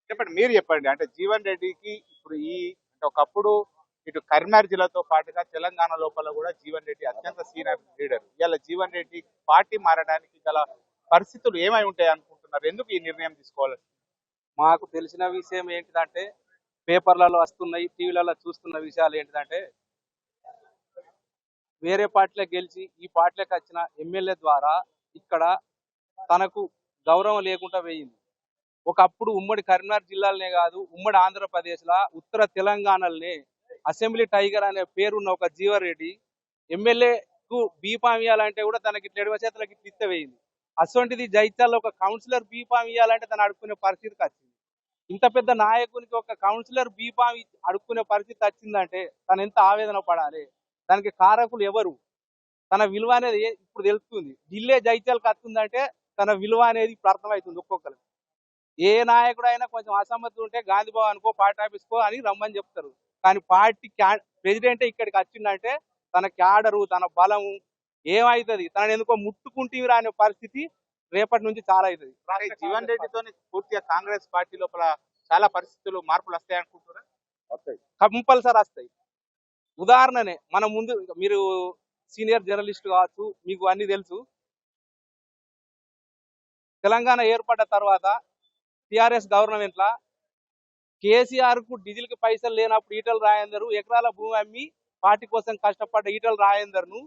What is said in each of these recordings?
చెప్పండి. మీరు చెప్పండి. అంటే జీవన్ రెడ్డికి ఇప్పుడు అంటే ఒకప్పుడు ఇటు కరీంనగర్ జిల్లాతో పాటుగా తెలంగాణ లోపల కూడా జీవన్ రెడ్డి అత్యంత సీనియర్ లీడర్. ఇవాళ జీవన్ రెడ్డి పార్టీ మారడానికి గల పరిస్థితులు ఏమై ఉంటాయి అనుకుంటున్నారు? ఎందుకు ఈ నిర్ణయం తీసుకోవాలి? మాకు తెలిసిన విషయం ఏంటిదంటే పేపర్లలో వస్తున్నాయి, టీవీలలో చూస్తున్న విషయాలు ఏంటిదంటే వేరే పార్టీలకు గెలిచి ఈ పార్టీలకు వచ్చిన ఎమ్మెల్యే ద్వారా ఇక్కడ తనకు గౌరవం లేకుండా పోయింది. ఒకప్పుడు ఉమ్మడి కరీంనగర్ జిల్లాలనే కాదు, ఉమ్మడి ఆంధ్రప్రదేశ్లో ఉత్తర తెలంగాణలోనే అసెంబ్లీ టైగర్ అనే పేరున్న ఒక జీవారెడ్డి ఎమ్మెల్యేకు బీఫామ్ ఇవ్వాలంటే కూడా తనకి చెడు చేతులకి ఇస్తే వేయింది. అటువంటిది జైత్యాల్లో ఒక కౌన్సిలర్ బీఫామ్ ఇవ్వాలంటే తను అడుక్కునే పరిస్థితికి వచ్చింది. ఇంత పెద్ద నాయకునికి ఒక కౌన్సిలర్ బీఫామ్ అడుక్కునే పరిస్థితి వచ్చిందంటే తను ఎంత ఆవేదన పడాలి? దానికి కారకులు ఎవరు? తన విలువ అనేది ఇప్పుడు తెలుస్తుంది. ఢిల్లీ జైత్యాలకు వస్తుందంటే తన విలువ అనేది ఇప్పుడు అర్థమవుతుంది ఒక్కొక్కరికి. ఏ నాయకుడు అయినా కొంచెం అసమ్మతి ఉంటే గాంధీ భవన్కో పార్టీ ఆఫీస్కో అని రమ్మని చెప్తారు. కానీ పార్టీ ప్రెసిడెంటే ఇక్కడికి వచ్చిందంటే తన క్యాడరు, తన బలము ఏమవుతుంది, తనని ఎందుకో ముట్టుకుంటీవిరా అనే పరిస్థితి రేపటి నుంచి చాలా అవుతుంది. అంటే జీవన్ రెడ్డితో పూర్తిగా కాంగ్రెస్ పార్టీ లోపల చాలా పరిస్థితులు మార్పులు వస్తాయి అనుకుంటున్నారా? కంపల్సరీ వస్తాయి. ఉదాహరణనే మన ముందు మీరు సీనియర్ జర్నలిస్ట్ కావచ్చు, మీకు అన్ని తెలుసు. తెలంగాణ ఏర్పడ్డ తర్వాత టిఆర్ఎస్ గవర్నమెంట్ లా కేసీఆర్ కు డీజిల్ కి పైసలు లేనప్పుడు ఈటల రాజేందర్ ఎకరాల భూమి అమ్మి పార్టీ కోసం కష్టపడ్డ ఈటల రాజేందర్ ను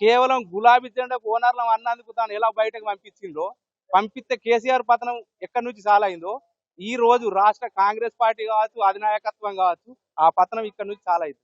కేవలం గులాబీ జెండాకు ఓనర్లం అన్నందుకు తాను ఎలా బయటకు పంపించిందో, పంపిస్తే కేసీఆర్ పతనం ఎక్కడి నుంచి చాలా అయిందో, ఈ రోజు రాష్ట్ర కాంగ్రెస్ పార్టీ కావచ్చు, అధినాయకత్వం కావచ్చు, ఆ పతనం ఇక్కడ నుంచి చాలా అయింది.